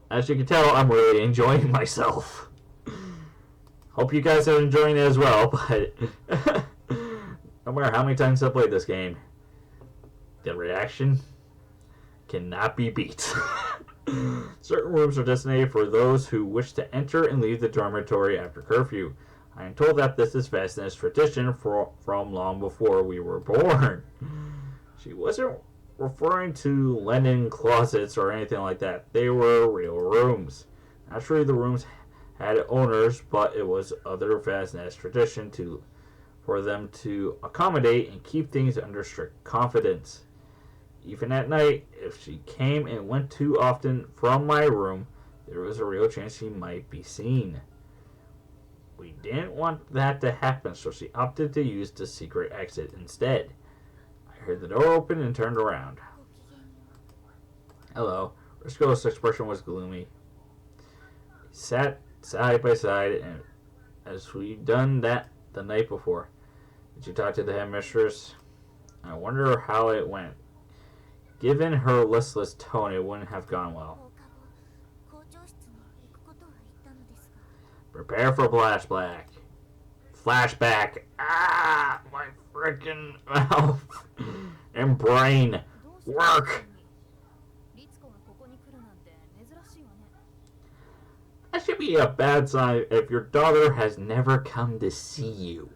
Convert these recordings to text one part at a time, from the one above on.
As you can tell, I'm really enjoying myself. Hope you guys are enjoying it as well, but no matter how many times I played this game, the reaction cannot be beat. Certain rooms are designated for those who wish to enter and leave the dormitory after curfew. I am told that this is Vastness tradition from long before we were born. She wasn't referring to linen closets or anything like that. They were real rooms. Naturally, the rooms had owners, but it was other Vastness tradition for them to accommodate and keep things under strict confidence. Even at night, if she came and went too often from my room, there was a real chance she might be seen. We didn't want that to happen, so she opted to use the secret exit instead. I heard the door open and turned around. Hello. Risco's expression was gloomy. We sat side by side, and as we'd done that the night before. Did you talk to the headmistress? I wonder how it went. Given her listless tone, it wouldn't have gone well. Prepare for flashback. Flashback. Ah! My frickin' mouth. And brain. Work! That should be a bad sign if your daughter has never come to see you.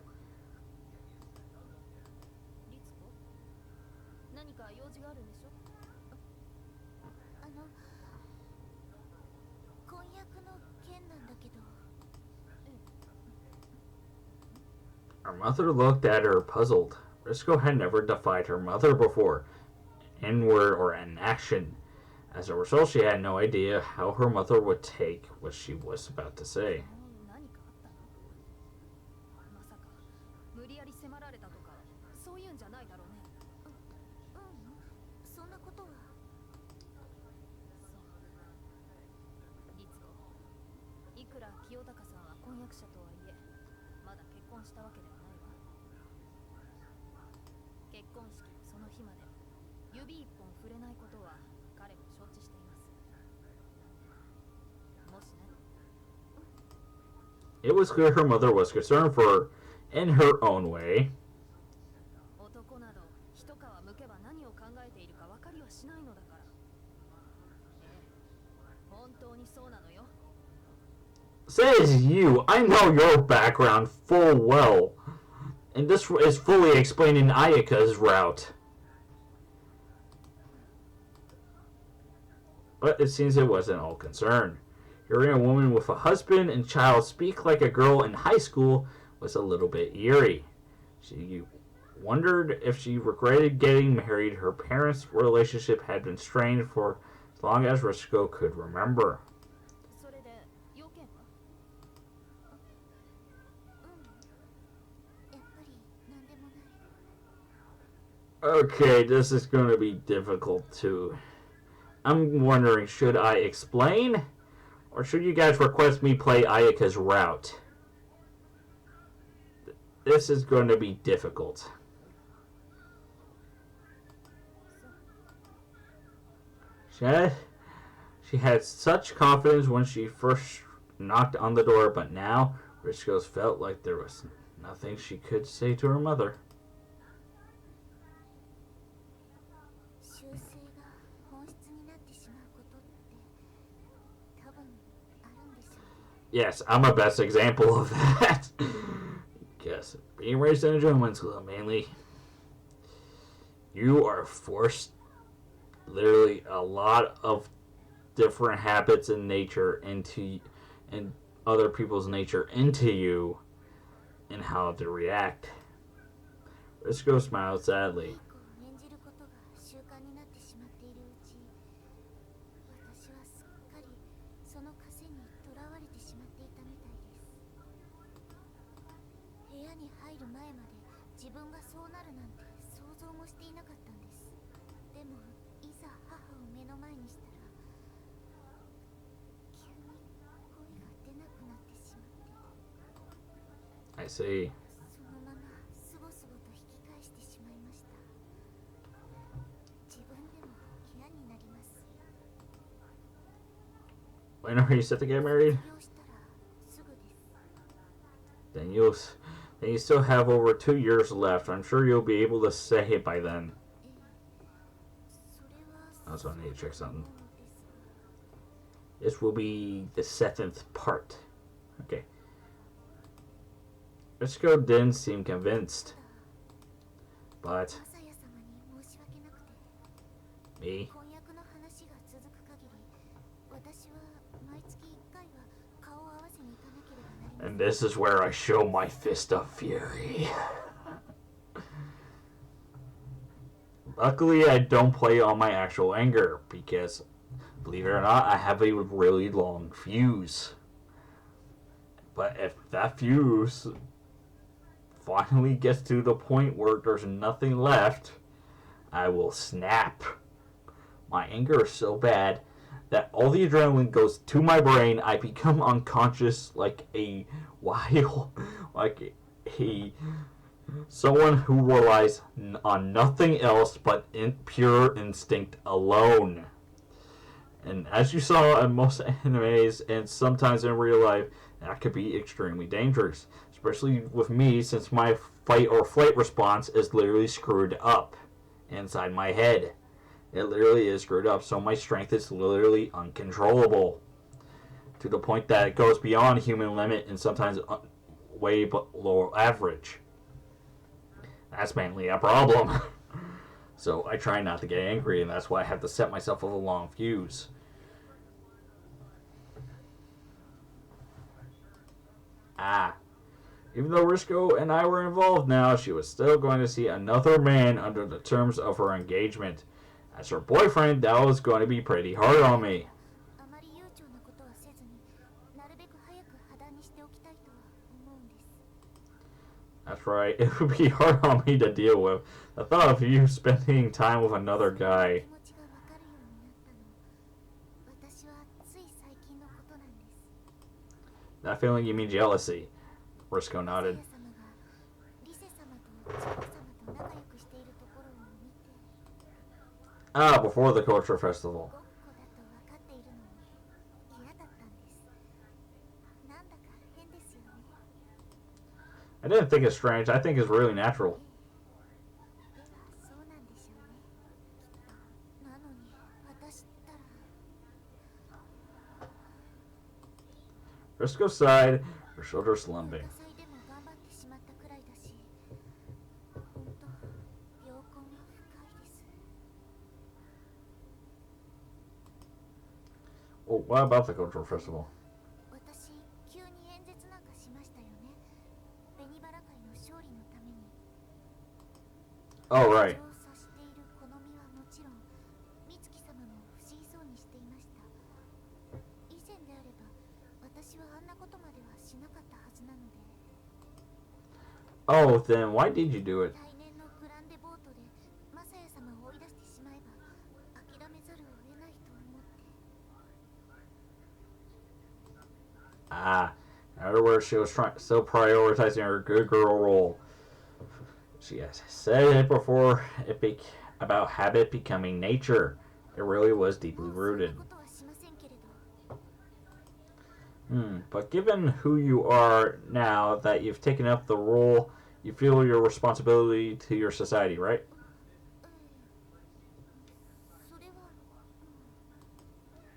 Her mother looked at her puzzled. Risco had never defied her mother before, in word or in action. As a result, she had no idea how her mother would take what she was about to say. It was clear her mother was concerned for her in her own way. Says you, I know your background full well. And this is fully explaining Ayaka's route. But it seems it wasn't all concern. Hearing a woman with a husband and child speak like a girl in high school was a little bit eerie. She wondered if she regretted getting married. Her parents' relationship had been strained for as long as Risco could remember. Okay, this is going to be difficult too. I'm wondering, should I explain? Or should you guys request me play Ayaka's route? This is going to be difficult. She had such confidence when she first knocked on the door, but now Risco's felt like there was nothing she could say to her mother. Yes, I'm a best example of that. Yes, being raised in a gentleman's club, mainly. You are forced, literally, a lot of different habits and nature into, and other people's nature into you, and how to react. Risco smiled sadly. I see. When are you set to get married? Then you still have over 2 years left. I'm sure you'll be able to say it by then. I also need to check something. This will be the 7th part. Okay. Risco didn't seem convinced. But me. And this is where I show my fist of fury. Luckily, I don't play on my actual anger because, believe it or not, I have a really long fuse. But if that fuse finally gets to the point where there's nothing left, I will snap. My anger is so bad that all the adrenaline goes to my brain. I become unconscious like a wild, like a someone who relies on nothing else but pure instinct alone. And as you saw in most animes and sometimes in real life, that could be extremely dangerous. Especially with me, since my fight or flight response is literally screwed up inside my head. It literally is screwed up, so my strength is literally uncontrollable. To the point that it goes beyond human limit and sometimes way below average. That's mainly a problem. So I try not to get angry, and that's why I have to set myself with a long fuse. Even though Risco and I were involved now, she was still going to see another man under the terms of her engagement. As her boyfriend, that was going to be pretty hard on me. That's right, it would be hard on me to deal with. The thought of you spending time with another guy. That feeling, you mean jealousy? Risco nodded. Before the culture festival. I didn't think it's strange. I think it's really natural. Risco sighed, her shoulders slumping. Well, what about the cultural festival? Oh, right. Oh, then why did you do it? In other words, she was still prioritizing her good girl role. She has said it before about habit becoming nature. It really was deeply rooted. But given who you are now that you've taken up the role, you feel your responsibility to your society, right?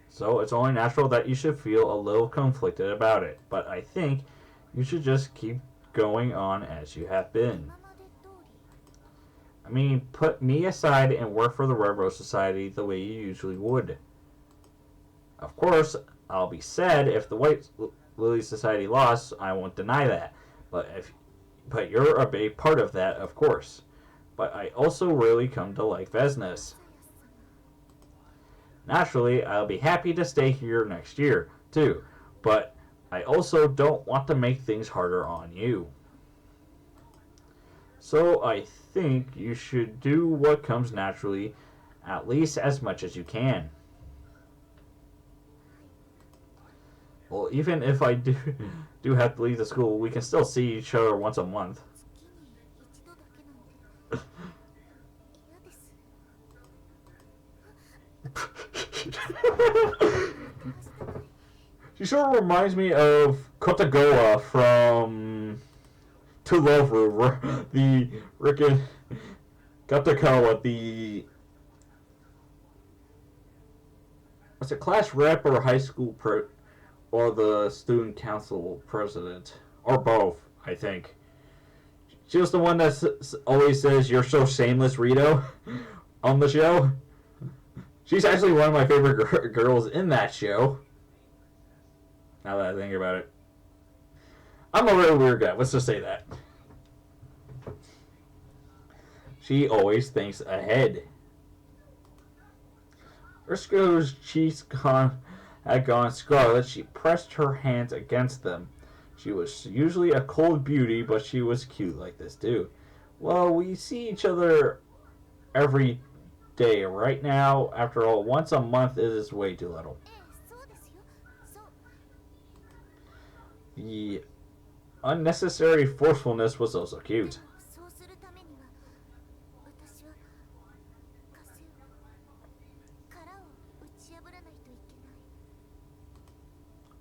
So it's only natural that you should feel a little conflicted about it. But I think you should just keep going on as you have been. I mean, put me aside and work for the Red Rose Society the way you usually would. Of course, I'll be sad if the White Lily Society lost. I won't deny that. But you're a big part of that, of course. But I also really come to like Vesnes. Naturally, I'll be happy to stay here next year, too. But I also don't want to make things harder on you. So I think you should do what comes naturally, at least as much as you can. Well, even if I do have to leave the school, we can still see each other once a month. She sort of reminds me of Kotagoa from To Love Room, the frickin' Kotagoa, the was it class rep or high school or the student council president or both, I think. She was the one that always says "You're so shameless, Rito" on the show. She's actually one of my favorite girls in that show. Now that I think about it, I'm a really weird guy. Let's just say that. She always thinks ahead. Briscoe's cheeks had gone scarlet. She pressed her hands against them. She was usually a cold beauty, but she was cute like this too. Well, we see each other every day. Right now, after all, once a month is way too little. The unnecessary forcefulness was also cute.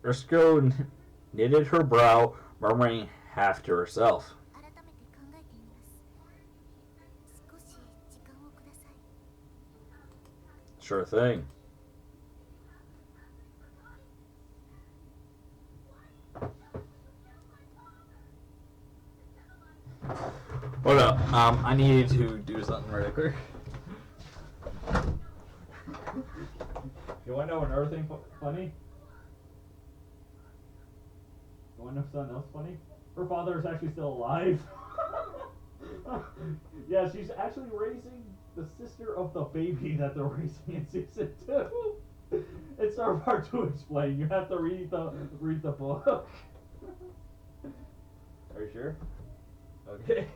Briscoe knitted her brow, murmuring half to herself. Sure thing. Hold up. I need to do something really quick. You want to know another thing funny? You want to know something else funny? Her father is actually still alive. Yeah, she's actually raising the sister of the baby that they're raising in season 2. It's so hard to explain. You have to read the book. Are you sure? Okay.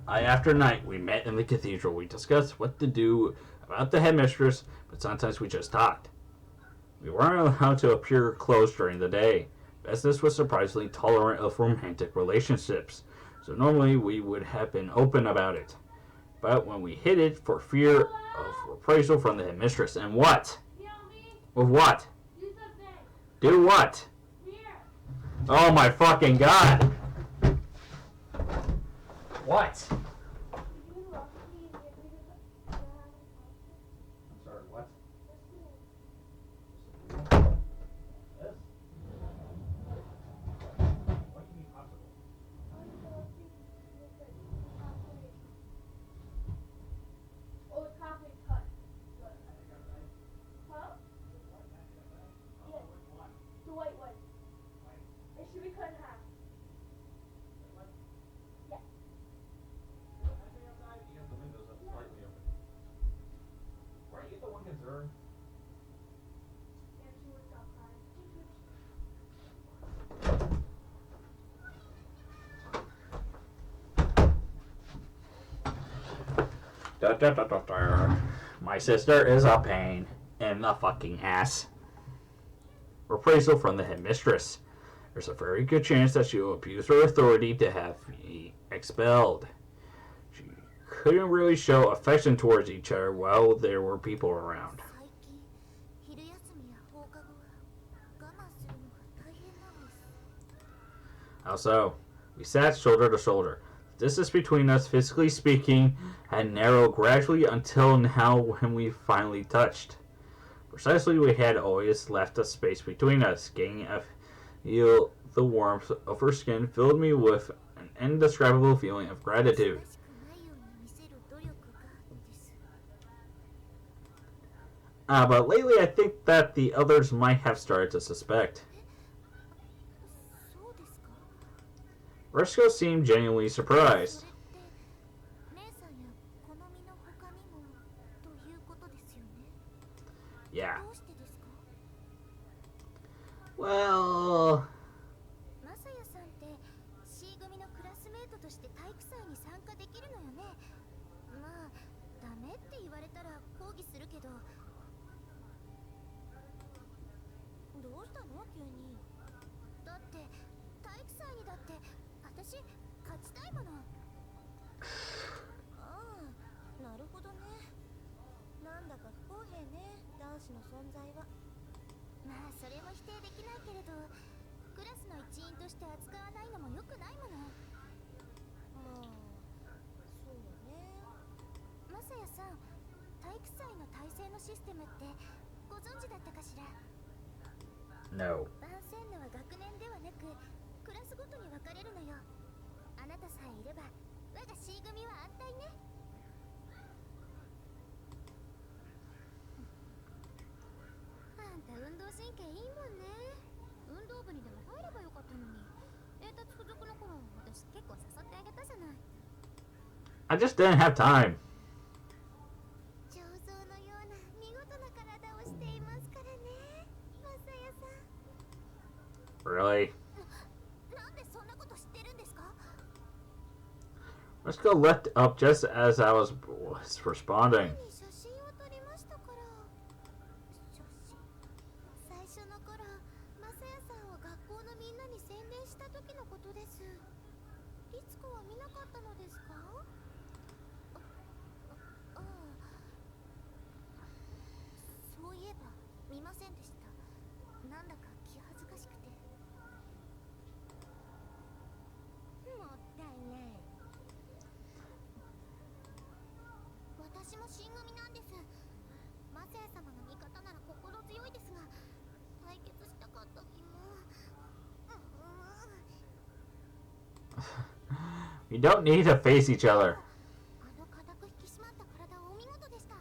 Night after night, we met in the cathedral. We discussed what to do about the headmistress, but sometimes we just talked. We weren't allowed to appear close during the day. Business was surprisingly tolerant of romantic relationships, so normally we would have been open about it. But when we hid it for fear of reprisal from the headmistress, and what? With what? Do what? Oh my fucking god! What? I'm sorry, what? Yes? What do you mean possible? Oh, it's halfway cut. Huh? Yes. The white one. It should be cut in half. Yes. Because the windows are slightly open. Weren't you the one concerned? Yeah, she works outside. My sister is a pain in the fucking ass. Reprisal from the headmistress. There's a very good chance that she will abuse her authority to have me expelled. She couldn't really show affection towards each other while there were people around. How so? We sat shoulder to shoulder. The distance between us, physically speaking, had narrowed gradually until now when we finally touched. Precisely, we had always left a space between us. Getting a feel the warmth of her skin filled me with an indescribable feeling of gratitude. But lately I think that the others might have started to suspect. Briscoe seemed genuinely surprised. Yeah. Well... 否定できないけれど、クラスの一員として扱わないのも良くないもの。まあ、そうね。マサヤさん、体育祭の体制のシステムってご存知だったかしら？ No. 番線のは学年ではなくクラスごとに分かれるのよ。あなたさえいれば我が C 組は安泰ね。あんた運動神経いいもんね。運動部にでも入ればよかったのに。英達付属の頃私結構誘ってあげたじゃない。 I just didn't have time. 彫像のような見事な体をしていますからね、マサヤさん。 Really? なんでそんなこと知ってるんですか？ Let's go looked up just as I was responding. 写真を撮りましたから。写真。最初の頃、マサヤさんを学校のみんなに宣伝した時のことです。リツコは見なかったのですか？ああ、そういえば見ませんでした。なんだか気恥ずかしくて。もったいない。私も新組なんです。マサヤ様の味方なら心強いですが、対決したかった気も。You don't need to face each other. あの固く引き締まった体はお見事でした。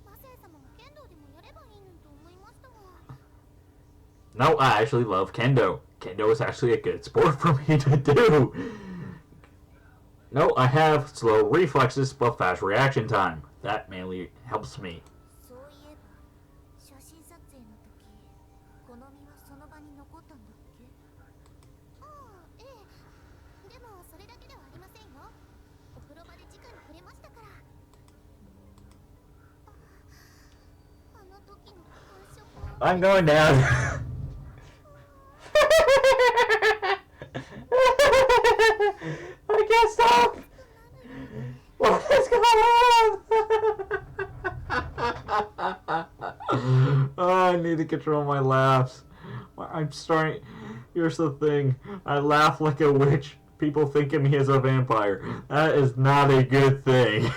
マサヤ様も剣道でもやればいいのと思いましたが。No, I actually love kendo. Kendo is actually a good sport for me to do. No, I have slow reflexes but fast reaction time. That mainly helps me. そういえば、写真撮影の時、好みはその場に残ったんだっけ？ああ、ええ。でもそれだけではありませんよ。お風呂場で直に触れましたから。あの時の感触を。I'm going down. I can't stop. What is going on? Oh, I need to control my laughs. I'm starting. Here's the thing. I laugh like a witch. People think of me as a vampire. That is not a good thing.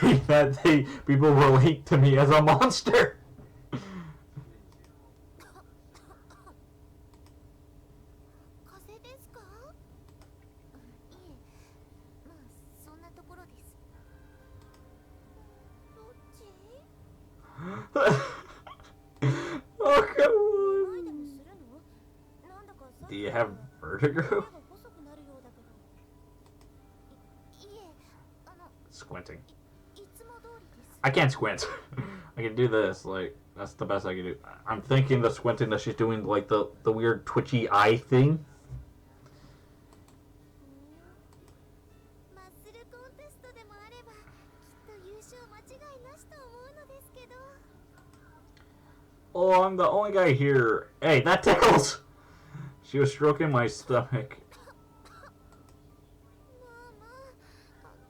People relate to me as a monster. 風邪ですか？いえ、まあそんなところです。どっち？ Oh, come 前でも on. するの？なんだかさっ Do き you から have 目 vertigo? が細くなるようだけど。いえ、Squinting. いつも通りです。 I can't squint. I can do this. Like, that's the best I can do. I'm thinking the squinting that she's doing, like the weird twitchy eye thing. マッスルコンテストでもあれば、きっと優勝間違いなしと思うのですけど。 Oh, I'm the only guy here. Hey, that tickles! She was stroking my stomach. まあまあ、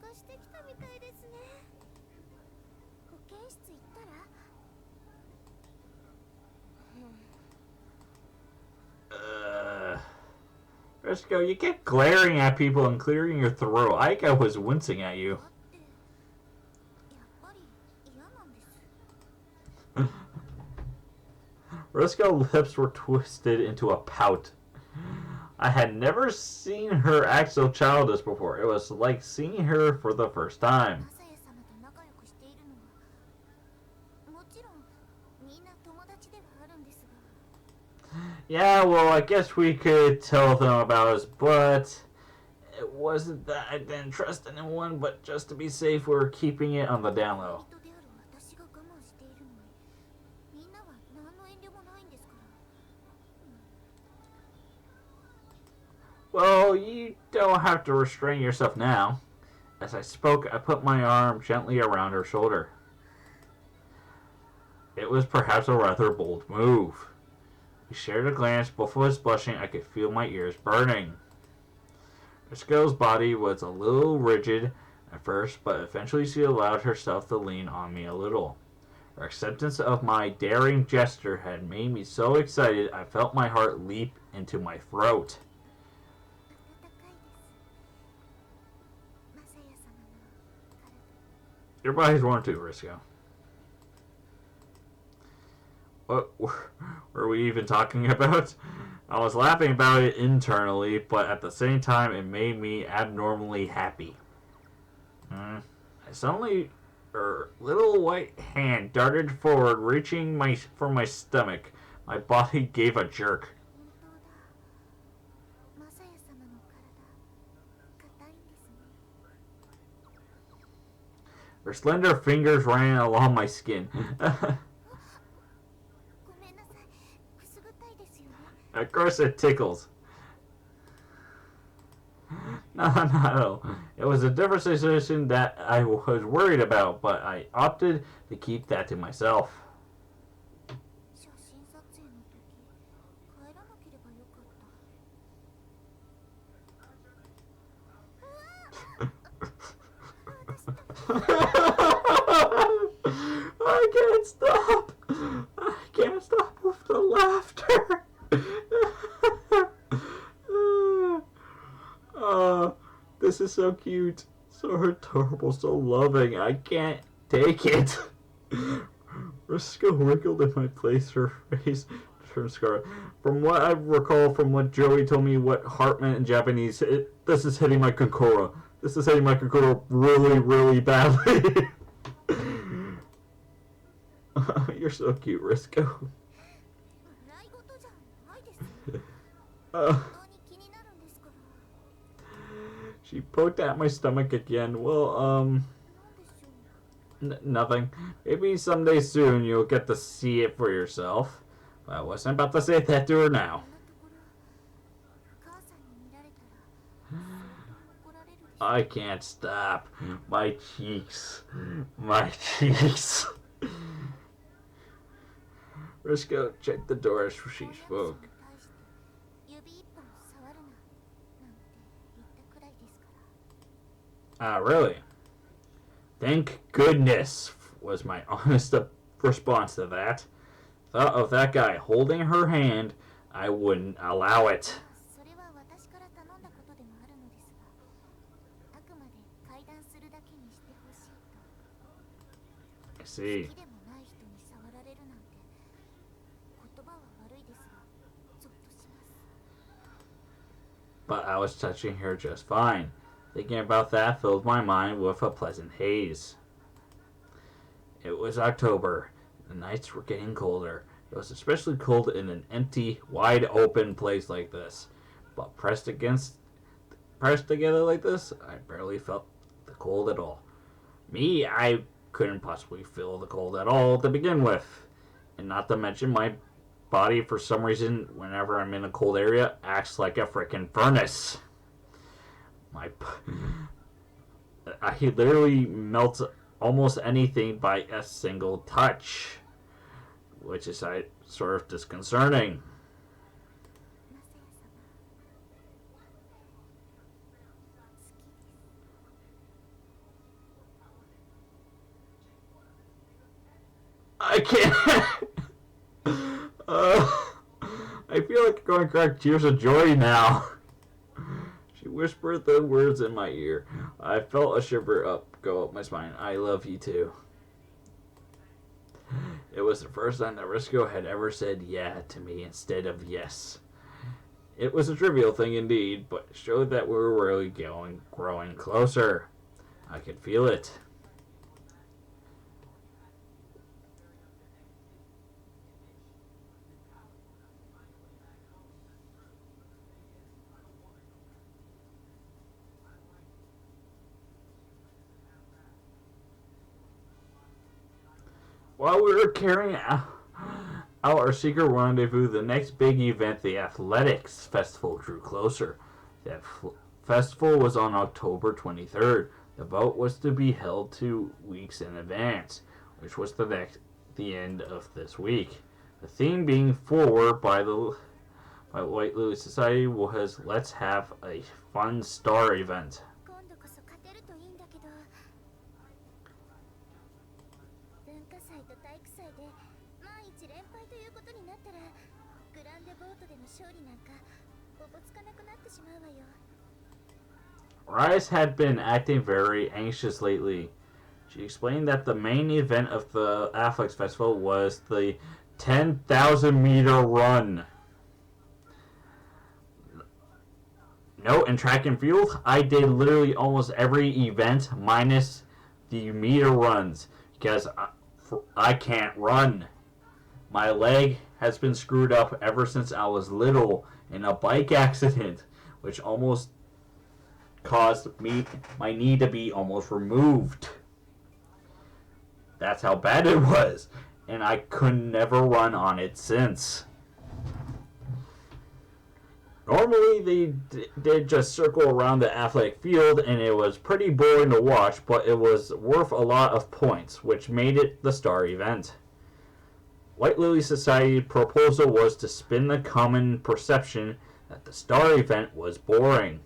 悪化してきたみたいですね。保健室行ったら？ Frisco, you kept glaring at people and clearing your throat. Aika was wincing at you. やっぱり嫌なんです。 Frisco's lips were twisted into a pout. I had never seen her act so childish before. It was like seeing her for the first time. マサヤ様と仲良くしているのは、もちろんみんな友達ではあるんですが。 Yeah, well, I guess we could tell them about us, but it wasn't that I didn't trust anyone, but just to be safe, we were keeping it on the down low. 人である私が我慢しているのに、みんなは何の遠慮もないんですから。 Well, you don't have to restrain yourself now. As I spoke, I put my arm gently around her shoulder. It was perhaps a rather bold move. We shared a glance, both of us blushing. I could feel my ears burning. This girl's body was a little rigid at first, but eventually she allowed herself to lean on me a little. Her acceptance of my daring gesture had made me so excited I felt my heart leap into my throat. Your body's warm too, Risco. What were we even talking about? I was laughing about it internally, but at the same time it made me abnormally happy. I suddenly, her little white hand darted forward, reaching for my stomach. My body gave a jerk. Her slender fingers ran along my skin. Of course it tickles. No. It was a different situation that I was worried about, but I opted to keep that to myself. I can't stop. I can't stop with the laughter. This is so cute, so adorable, so loving. I can't take it. Risco wriggled in my place, her face turned scarlet. From what I recall, from what Joey told me, what heart meant in Japanese, this is hitting my kokoro. This is hitting my kokoro really, really badly. You're so cute, Risco. She poked at my stomach again. Well, nothing. Maybe someday soon you'll get to see it for yourself. But I wasn't about to say that to her now. I can't stop. My cheeks. My cheeks. Risco checked the door as she spoke. Really? Thank goodness, was my honest response to that. Thought of that guy holding her hand, I wouldn't allow it. I see. But I was touching her just fine. Thinking about that filled my mind with a pleasant haze. It was October. The nights were getting colder. It was especially cold in an empty, wide open place like this. But pressed together like this, I barely felt the cold at all. Me, I couldn't possibly feel the cold at all to begin with. And not to mention my body, for some reason, whenever I'm in a cold area, acts like a frickin' furnace. I literally melt almost anything by a single touch, which is sort of disconcerting. I can't. I feel like going to crack tears of joy now. She whispered the words in my ear. I felt a shiver go up my spine. I love you too. It was the first time that Risco had ever said yeah to me instead of yes. It was a trivial thing indeed, but it showed that we were really growing closer. I could feel it. While we were carrying out our secret rendezvous, the next big event, the Athletics Festival, drew closer. The festival was on October 23rd. The vote was to be held 2 weeks in advance, which was the end of this week. The theme being forward by White Lily Society was Let's Have a Fun Star event. 祭と体育祭で万一連敗ということになったらグランデボートでの勝利なんかおぼつかなくなってしまうわよ。Rise had been acting very anxious lately. She explained that the main event of the Athletics Festival was the 10,000 meter run. No, in track and field, I did literally almost every event minus the meter runs because I can't run. My leg has been screwed up ever since I was little in a bike accident, which almost caused my knee to be almost removed. That's how bad it was, and I could never run on it since. Normally, they did just circle around the athletic field, and it was pretty boring to watch, but it was worth a lot of points, which made it the star event. White Lily Society's proposal was to spin the common perception that the star event was boring.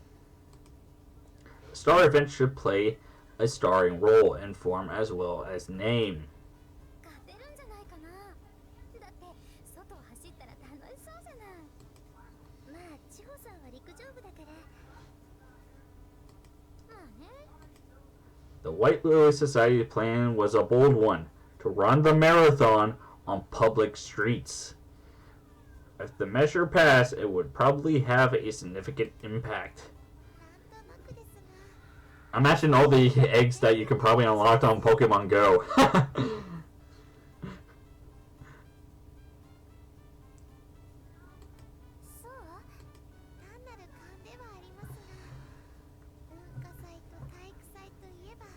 The star event should play a starring role in form as well as name. 勝てるんじゃないかな。だって外を走ったら楽しそうじゃない。まあ千穂さんは陸上部だから。まあね。The White Lily Society plan was a bold one, to run the marathon on public streets. If the measure passed, it would probably have a significant impact. Imagine all the eggs that you can probably unlock on Pokemon Go. そう単なる勘ではありますが、文化祭と体育祭といえば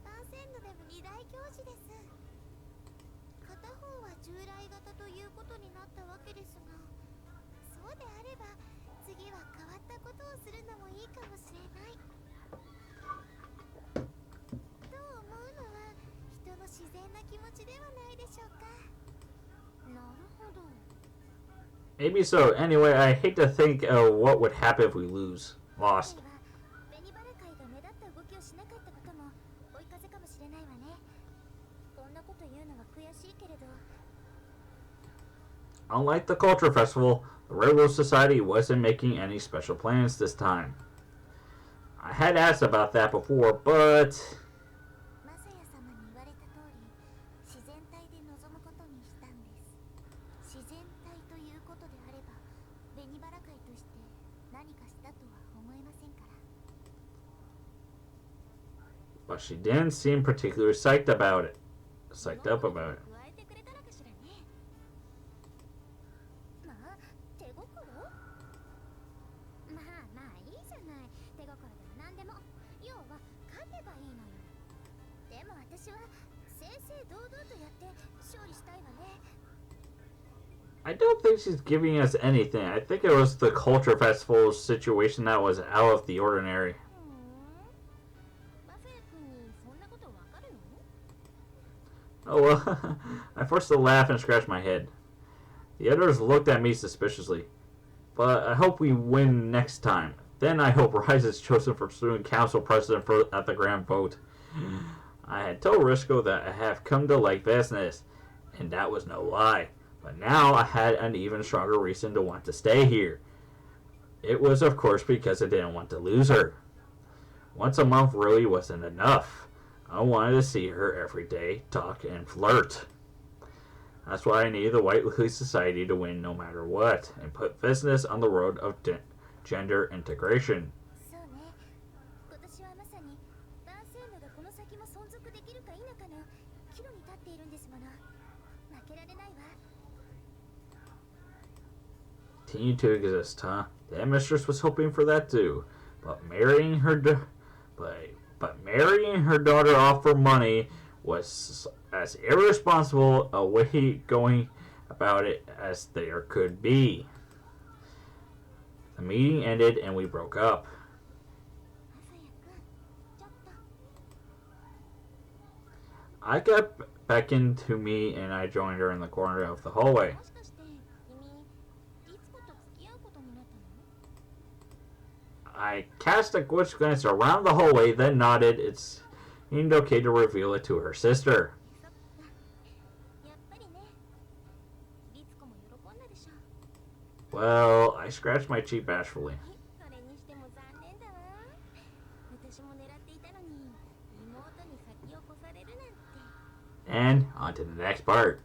バーセンドでも二大行事です。片方は従来型ということになったわけですが、そうであれば次は変わったことをするのもいいかもしれない。と思うのは人の自然な気持ちではないでしょうか。なるほど。Maybe so. Anyway, I hate to think of what would happen if we lost. ベニバラ会が目立った動きをしなかったことも追い風かもしれないわね。こんなこと言うのは悔しいけれど。Unlike the Culture Festival, the Railroad Society wasn't making any special plans this time. I had asked about that before, but マサヤ様に言われた通り、自然体で臨むことにしたんです。自然体ということであれば、ベニバラ会として何かしたとは思えませんから。but she didn't seem particularly psyched up about it. 加えてくれたらかしらね。まあ、手心？まあまあいいじゃない。手心でも何でも。要は勝てばいいのよ。でも私は正々堂々とやって勝利したいわね。I don't think she's giving us anything. I think it was the Culture Festival situation that was out of the ordinary. バフェ君にそんなことわかるの？ Oh well, I forced to laugh and scratch my head. The others looked at me suspiciously. But I hope we win next time. Then I hope Rise is chosen for student council president at the grand vote. I had told Risco that I have come to like business, and that was no lie. But now I had an even stronger reason to want to stay here. It was, of course, because I didn't want to lose her. Once a month really wasn't enough. I wanted to see her every day, talk, and flirt. That's why I needed the White Lily Society to win no matter what, and put business on the road of gender integration. そうね。今年はまさにバーセンドがこの先も存続できるか否かの岐路に立っているんですもの。負けられないわ。Continue to exist, huh? The headmistress was hoping for that too, but marrying her daughter off for money was as irresponsible a way going about it as there could be. The meeting ended and we broke up. まさやくん、ちょっと。 I got beckoned to me and I joined her in the corner of the hallway. もしかして君、リツコと付き合うことになったの？ I cast a quick glance around the hallway, then nodded. It seemed okay to reveal it to her sister. そっか。Well, I scratched my cheek bashfully. それにしても残念だわ。私も狙っていたのに妹に先を越されるなんて。 And on to the next part.